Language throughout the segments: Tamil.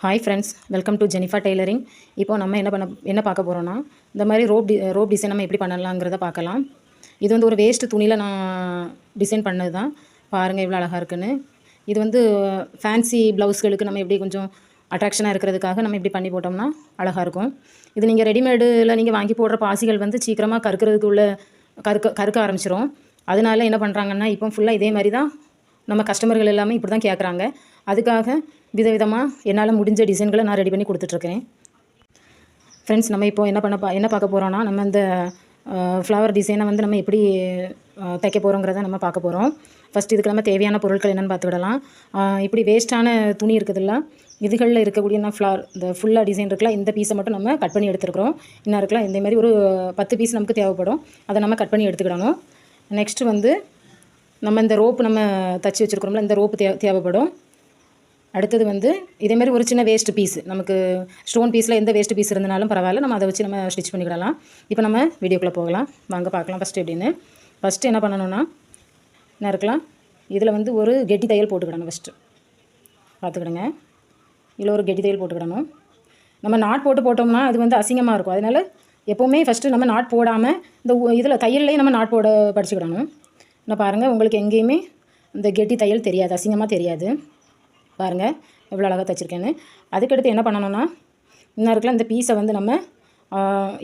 Hi friends, welcome to Jenifa tailoring. இப்போ நம்ம என்ன பார்க்க போகிறோன்னா, இந்த மாதிரி ரோப் டிசைன் நம்ம எப்படி பண்ணலாங்கிறத பார்க்கலாம். இது வந்து ஒரு வேஸ்ட்டு துணியில் நான் டிசைன் பண்ணது தான். பாருங்கள் எவ்வளோ அழகாக இருக்குன்னு. இது வந்து ஃபேன்சி ப்ளவுஸ்களுக்கு நம்ம எப்படி கொஞ்சம் அட்ராக்ஷனாக இருக்கிறதுக்காக நம்ம இப்படி பண்ணி போட்டோம்னா அழகாக இருக்கும். இது நீங்கள் ரெடிமேடில் நீங்கள் வாங்கி போடுற பாசிகள் வந்து சீக்கிரமாக கருக்கிறதுக்குள்ள கருக்க ஆரம்பிச்சிரும். அதனால என்ன பண்ணுறாங்கன்னா, இப்போ ஃபுல்லாக இதே மாதிரி தான் நம்ம கஸ்டமர்கள் எல்லாமே இப்படி தான் கேட்குறாங்க. அதுக்காக விதவிதமாக என்னால் முடிஞ்ச டிசைன்களை நான் ரெடி பண்ணி கொடுத்துட்ருக்கேன். ஃப்ரெண்ட்ஸ், நம்ம இப்போ என்ன பார்க்க போகிறோன்னா, நம்ம இந்த ஃப்ளவர் டிசைனை வந்து நம்ம எப்படி தைக்க போகிறோங்கிறத நம்ம பார்க்க போகிறோம். ஃபஸ்ட் இதுக்கு நம்ம தேவையான பொருட்கள் என்னென்னு பார்த்துக்கிடலாம். இப்படி வேஸ்ட்டான துணி இருக்குதுல்ல, இதுகளில் இருக்கக்கூடிய இந்த ஃபுல்லாக டிசைன் இருக்குல்ல, இந்த பீஸை மட்டும் நம்ம கட் பண்ணி எடுத்துருக்குறோம். இன்னும் இருக்கலாம் இந்தமாதிரி ஒரு 10 பீஸ் நமக்கு தேவைப்படும். அதை நம்ம கட் பண்ணி எடுத்துக்கிடணும். நெக்ஸ்ட்டு வந்து நம்ம இந்த ரோப்பு நம்ம தச்சு வச்சுருக்கிறோம்ல, இந்த ரோப்பு தேவைப்படும். அடுத்தது வந்து இதேமாதிரி ஒரு சின்ன வேஸ்ட் பீஸ், நமக்கு ஸ்டோன் பீஸில் எந்த வேஸ்ட் பீஸ் இருந்தாலும் பரவாயில்ல, நம்ம அதை வச்சு நம்ம ஸ்டிச் பண்ணிக்கிடலாம். இப்போ நம்ம வீடியோக்குள்ளே போகலாம், வாங்க பார்க்கலாம். ஃபஸ்ட்டு என்ன பண்ணணும்னா, என்ன இருக்கலாம், இதில் வந்து ஒரு கெட்டி தையல் போட்டுக்கிடணும். ஃபஸ்ட்டு பார்த்துக்கிடுங்க, இதில் ஒரு கெட்டி தையல் போட்டுக்கிடணும். நம்ம நாட் போட்டோம்னா அது வந்து அசிங்கமாக இருக்கும். அதனால் எப்போவுமே ஃபஸ்ட்டு நம்ம நாட் போடாமல் இந்த இதில் தையல்லையும் நம்ம நாட் போட படிச்சுக்கிடணும். நான் பாருங்கள், உங்களுக்கு எங்கேயுமே இந்த கெட்டி தையல் தெரியாது, அசிங்கமாக தெரியாது. பாருங்கள் எவ்வளோ அழகாக தைச்சிருக்கேன்னு. அதுக்கடுத்து என்ன பண்ணணும்னா, இன்னும் இருக்கலாம் இந்த பீஸை வந்து நம்ம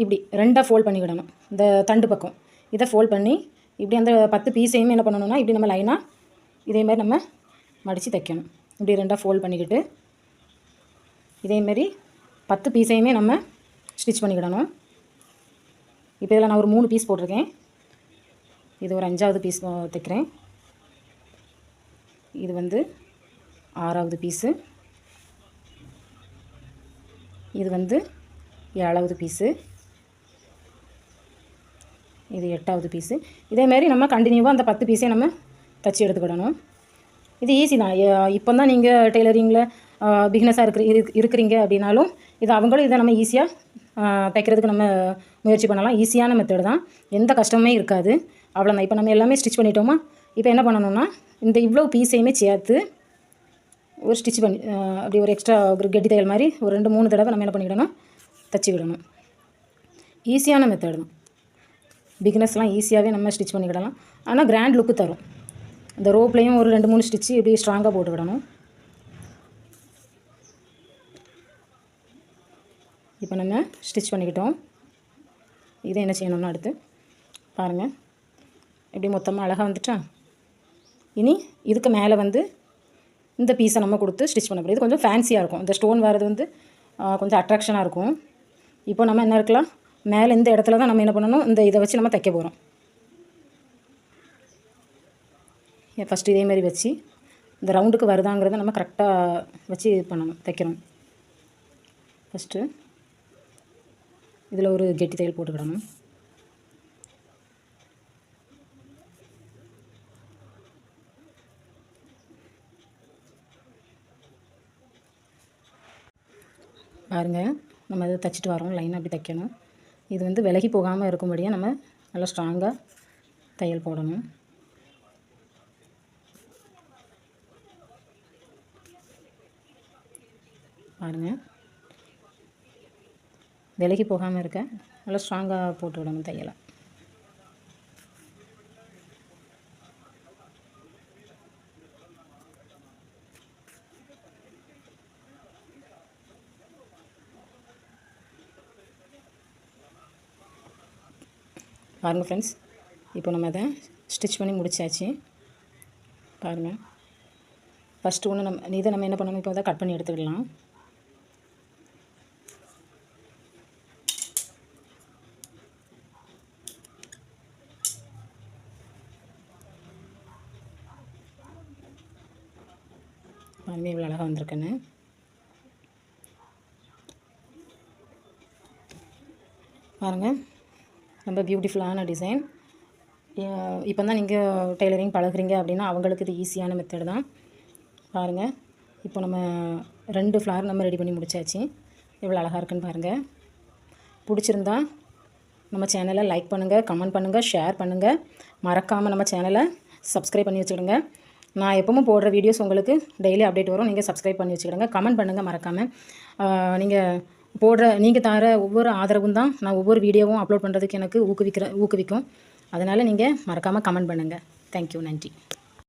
இப்படி 2ஆக ஃபோல்ட் பண்ணிக்கிடணும். இந்த தண்டு பக்கம் இதை ஃபோல்ட் பண்ணி இப்படி அந்த 10 பீஸையுமே என்ன பண்ணணும்னா, இப்படி நம்ம லைனாக இதேமாதிரி நம்ம மடித்து தைக்கணும். இப்படி 2ஆக ஃபோல்ட் பண்ணிக்கிட்டு இதேமாரி 10 பீஸையுமே நம்ம ஸ்டிச் பண்ணிக்கிடணும். இப்போ இதில் நான் ஒரு 3 பீஸ் போட்டிருக்கேன். இது ஒரு 5ஆவது பீஸ் தைக்கிறேன். இது வந்து 6ஆவது பீஸு, இது வந்து 7ஆவது பீஸு, இது 8ஆவது பீஸு. இதேமாரி நம்ம கண்டினியூவாக அந்த 10 பீஸே நம்ம தச்சு எடுத்துக்கிடணும். இது ஈஸி தான். இப்போ தான் நீங்கள் டெய்லரிங்கில் பிகினஸாக இருக்கிறீங்க அப்படின்னாலும் அவங்களும் இதை நம்ம ஈஸியாக தைக்கிறதுக்கு நம்ம முயற்சி பண்ணலாம். ஈஸியான மெத்தட் தான், எந்த கஷ்டமே இருக்காது. அவ்வளோதான். இப்போ நம்ம எல்லாமே ஸ்டிச் பண்ணிட்டோமா, இப்போ என்ன பண்ணணும்னா, இந்த இவ்வளோ பீஸையுமே சேர்த்து ஒரு ஸ்டிச் பண்ணி அப்படி ஒரு எக்ஸ்ட்ரா ஒரு கெட்டி தையல் மாதிரி ஒரு 2-3 தடவை நம்ம என்ன பண்ணிக்கிடணும், தச்சுக்கிடணும். ஈஸியான மெத்தட் தான். பிகினஸ்லாம் ஈஸியாகவே நம்ம ஸ்டிச் பண்ணிக்கிடலாம். ஆனால் கிராண்ட் லுக்கு தரும். இந்த ரோப்லேயும் ஒரு 2-3 ஸ்டிச்சு இப்படி ஸ்ட்ராங்காக போட்டுக்கிடணும். இப்போ நம்ம ஸ்டிச் பண்ணிக்கிட்டோம். இதை என்ன செய்யணும்னா, அடுத்து பாருங்கள் இப்படி மொத்தமாக அழகாக வந்துட்டா. இனி இதுக்கு மேலே வந்து இந்த பீஸை நம்ம கொடுத்து ஸ்டிச் பண்ண போகிறோம். இது கொஞ்சம் ஃபேன்சியாக இருக்கும். இந்த ஸ்டோன் வர்றது வந்து கொஞ்சம் அட்ராக்ஷனாக இருக்கும். இப்போ நம்ம என்ன இருக்கலாம், மேலே இந்த இடத்துல தான் நம்ம என்ன பண்ணணும், இதை வச்சு நம்ம தைக்க போகிறோம். ஃபஸ்ட்டு இதேமாரி வச்சு இந்த ரவுண்டுக்கு வருதாங்கிறத நம்ம கரெக்டாக வச்சு இது பண்ணணும், தைக்கிறோம். ஃபஸ்ட்டு இதில் ஒரு கெட்டி தையல் போட்டுக்கிடணும். பாருங்கள், நம்ம அதை தைச்சிட்டு வரோம். லைனாக அப்படி தைக்கணும். இது வந்து விலகி போகாமல் இருக்கும்படியாக நம்ம நல்லா ஸ்ட்ராங்காக தையல் போடணும். பாருங்கள், விலகி போகாமல் இருக்க நல்லா ஸ்ட்ராங்காக போட்டு விடணும் தையலை. பாருங்கள் ஃப்ரெண்ட்ஸ், இப்போ நம்ம அதை ஸ்டிச் பண்ணி முடிச்சாச்சு. பாருங்கள், ஃபஸ்ட்டு ஒன்று இதை நம்ம என்ன பண்ணணும், இப்போ அதை கட் பண்ணி எடுத்துக்கலாம். பாருங்கள் இவ்வளோ அழகாக வந்திருக்குன்னு. பாருங்கள், ரொம்ப பியூட்டிஃபுல்லான டிசைன். இப்போ தான் நீங்கள் டெய்லரிங் பழகுறீங்க அப்படின்னா அவங்களுக்கு இது ஈஸியான மெத்தட் தான். பாருங்கள், இப்போ நம்ம 2 ஃப்ளவர் நம்ம ரெடி பண்ணி முடிச்சாச்சு. எவ்வளோ அழகாக இருக்குன்னு பாருங்கள். பிடிச்சிருந்தா நம்ம சேனலை லைக் பண்ணுங்கள், கமெண்ட் பண்ணுங்கள், ஷேர் பண்ணுங்கள். மறக்காமல் நம்ம சேனலை சப்ஸ்கிரைப் பண்ணி வச்சுடுங்க. நான் எப்பவும் போடுற வீடியோஸ் உங்களுக்கு டெய்லி அப்டேட் வரும். நீங்கள் சப்ஸ்கிரைப் பண்ணி வச்சுக்கிடுங்க. கமெண்ட் பண்ணுங்கள் மறக்காமல். நீங்கள் தர ஒவ்வொரு ஆதரவும் தான் நான் ஒவ்வொரு வீடியோவும் அப்லோட் பண்ணுறதுக்கு எனக்கு ஊக்குவிக்கும். அதனால் நீங்கள் மறக்காமல் கமெண்ட் பண்ணுங்கள். தேங்க்யூ. நன்றி.